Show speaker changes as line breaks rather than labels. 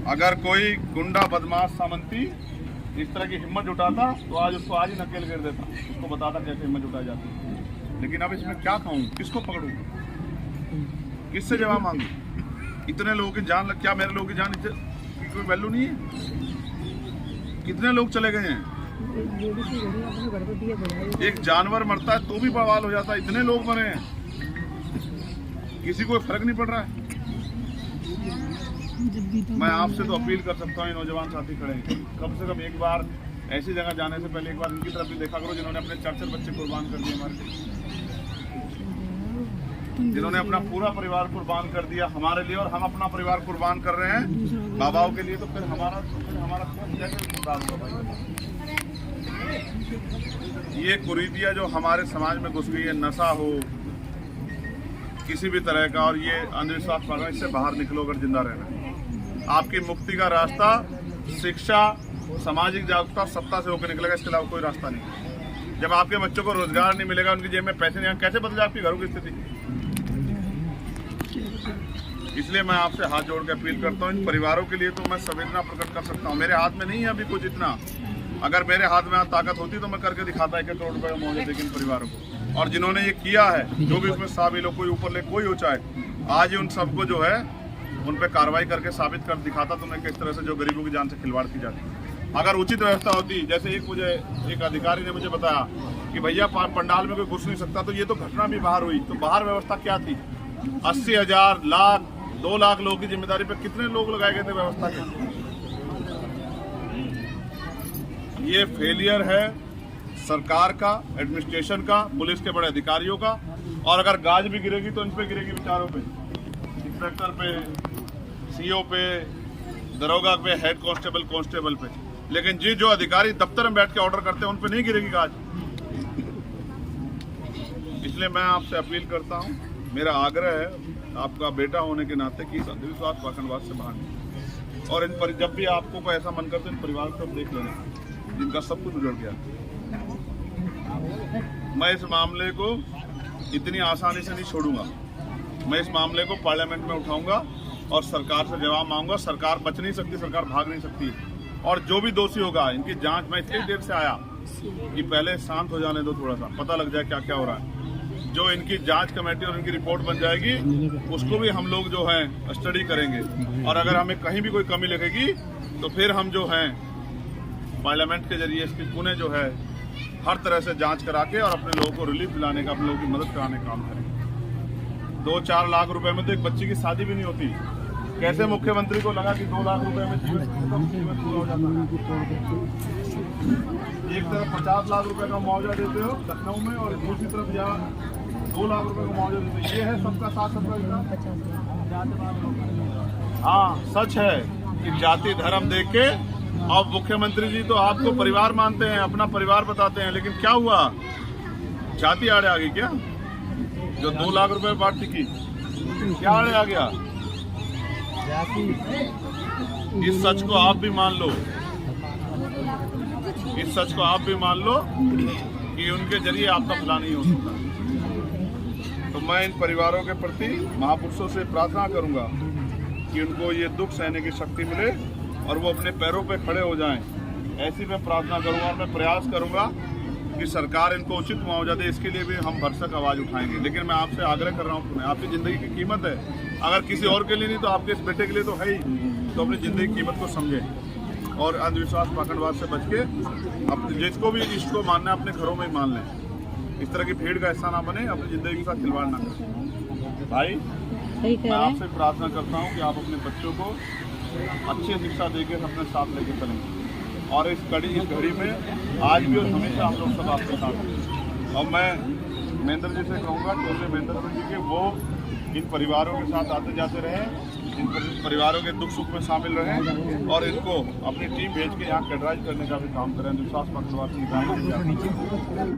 अगर कोई गुंडा बदमाश सामंती इस तरह की हिम्मत जुटाता तो आज उसको आज ही नकेल कर देता, उसको बताता कैसे हिम्मत जुटाई जाती है। लेकिन अब इसमें क्या कहूँ, किसको पकड़ूँ, किससे जवाब मांगू? इतने लोगों की जान क्या मेरे लोगों की जान की कोई वैल्यू नहीं है? कितने लोग चले गए हैं? एक जानवर मरता है तो भी बवाल हो जाता है, इतने लोग मरे हैं, किसी को फर्क नहीं पड़ रहा है। मैं आपसे तो अपील कर सकता हूँ, ये नौजवान साथी खड़े हैं, कम से कम एक बार ऐसी जगह जाने से पहले एक बार इनकी तरफ भी देखा करो जिन्होंने अपने 4 बच्चे कुर्बान कर दिए हमारे लिए, जिन्होंने अपना पूरा परिवार कुर्बान कर दिया हमारे लिए, और हम अपना परिवार कुर्बान कर रहे हैं बाबाओं के लिए। तो फिर हमारा कैसे मुकाबला भाई? ये कुरीतियाँ जो हमारे समाज में घुस गई है, नशा हो किसी भी तरह का, और ये अंधविश्वास पालना, इससे बाहर निकलो अगर जिंदा रहना। आपकी मुक्ति का रास्ता शिक्षा, सामाजिक जागरूकता, सत्ता से होकर निकलेगा, इसके अलावा कोई रास्ता नहीं। जब आपके बच्चों को रोजगार नहीं मिलेगा, उनकी जेब में पैसे नहीं, कैसे बदले आपकी घरों की स्थिति? इसलिए मैं आपसे हाथ जोड़ के अपील करता हूँ, इन परिवारों के लिए तो मैं संवेदना प्रकट कर सकता हूँ। मेरे हाथ में नहीं है अभी कुछ इतना, अगर मेरे हाथ में ताकत होती तो मैं करके दिखाता 1 करोड़ रुपये मुआवजा देकर इन परिवारों को। और जिन्होंने ये किया है, जो भी उसमें शामिल हो, कोई ऊपर ले कोई हो चाहे, आज ही उन सबको जो है उन पे कार्रवाई करके साबित कर दिखाता तुम्हें किस तरह से जो गरीबों की जान से खिलवाड़ की जाती है। अगर उचित व्यवस्था होती, जैसे एक अधिकारी ने मुझे बताया कि भैया पंडाल में कोई घुस नहीं सकता, तो ये तो घटना भी बाहर हुई, तो बाहर व्यवस्था क्या थी? 80,000 लाख 2 लाख लोगों की जिम्मेदारी पे कितने लोग लगाए गए थे व्यवस्था के? ये फेलियर है सरकार का, एडमिनिस्ट्रेशन का, पुलिस के बड़े अधिकारियों का। और अगर गाज भी गिरेगी तो इन पे गिरेगी विचारों पे, इंस्पेक्टर पे, सीओ पे, दरोगा पे, हेड कांस्टेबल पे। लेकिन जो अधिकारी दफ्तर में बैठ के ऑर्डर करते हैं उन पे नहीं गिरेगी गाज। इसलिए मैं आपसे अपील करता हूं, मेरा आग्रह है आपका बेटा होने के नाते कि अंधविश्वास पाखंडवाद से बाहर निकले। और इन पर जब भी आपको कोई ऐसा मन करते इन परिवार को देख लेना जिनका सब कुछ उजड़ गया। मैं इस मामले को इतनी आसानी से नहीं छोड़ूंगा, मैं इस मामले को पार्लियामेंट में उठाऊंगा और सरकार से जवाब मांगूंगा। सरकार बच नहीं सकती, सरकार भाग नहीं सकती, और जो भी दोषी होगा इनकी जांच, मैं इतनी देर से आया कि पहले शांत हो जाने दो, थोड़ा सा पता लग जाए क्या क्या हो रहा है। जो इनकी जांच कमेटी और इनकी रिपोर्ट बन जाएगी उसको भी हम लोग जो है स्टडी करेंगे, और अगर हमें कहीं भी कोई कमी लगेगी तो फिर हम जो है पार्लियामेंट के जरिए इसकी पुणे जो है हर तरह से जांच करा के और अपने लोगों को रिलीफ दिलाने का, अपने लोगों की मदद कराने का काम करेंगे। 2-4 लाख रुपए में तो एक बच्चे की शादी भी नहीं होती। कैसे मुख्यमंत्री को लगा कि 2 लाख रुपए में जीवन पूरा हो जाता है? एक तरफ 50 लाख रुपए का मुआवजा देते हो लखनऊ में, और दूसरी तरफ यहाँ 2 लाख रुपए का मुआवजा देते हो। ये है सबका साथ, सबका विकास। हाँ, सच है कि जाति धर्म देख के अब मुख्यमंत्री जी तो आपको परिवार मानते हैं, अपना परिवार बताते हैं, लेकिन क्या हुआ? जाति आड़े आ गई क्या? जो 2 लाख रुपए बांटती की, क्या आड़े आ गया? इस सच को आप भी मान लो, इस सच को आप भी मान लो कि उनके जरिए आपका भला नहीं हो सकता। तो मैं इन परिवारों के प्रति महापुरुषों से प्रार्थना करूंगा कि उनको ये दुख सहने की शक्ति मिले और वो अपने पैरों पे खड़े हो जाएं। ऐसी मैं प्रार्थना करूंगा और मैं प्रयास करूंगा कि सरकार इनको उचित मुआवजा दे। इसके लिए भी हम भरसक आवाज़ उठाएंगे। लेकिन मैं आपसे आग्रह कर रहा हूँ, आपकी ज़िंदगी की कीमत है, अगर किसी और के लिए नहीं तो आपके इस बेटे के लिए तो है ही, तो अपनी ज़िंदगी की कीमत को समझें और अंधविश्वास पाखंडवाद से बच के अपने जिसको भी इसको मानना है अपने घरों में ही मान लें। इस तरह की भीड़ का हिस्सा ना बने, अपनी ज़िंदगी के साथ खिलवाड़ ना करें। भाई, मैं आपसे प्रार्थना करता हूँ कि आप अपने बच्चों को अच्छी शिक्षा देकर अपने साथ लेके चलेंगे, और इस घड़ी में आज भी और हमेशा हम लोग सब आपके साथ हैं। और मैं महेंद्र जी से कहूँगा, छोटे महेंद्र जी के वो इन परिवारों के साथ आते जाते रहें, इन परिवारों के दुख सुख में शामिल रहें, और इनको अपनी टीम भेज के यहाँ कैटराइज करने का भी काम करें, विश्वास पाखंडवाद की निगरानी।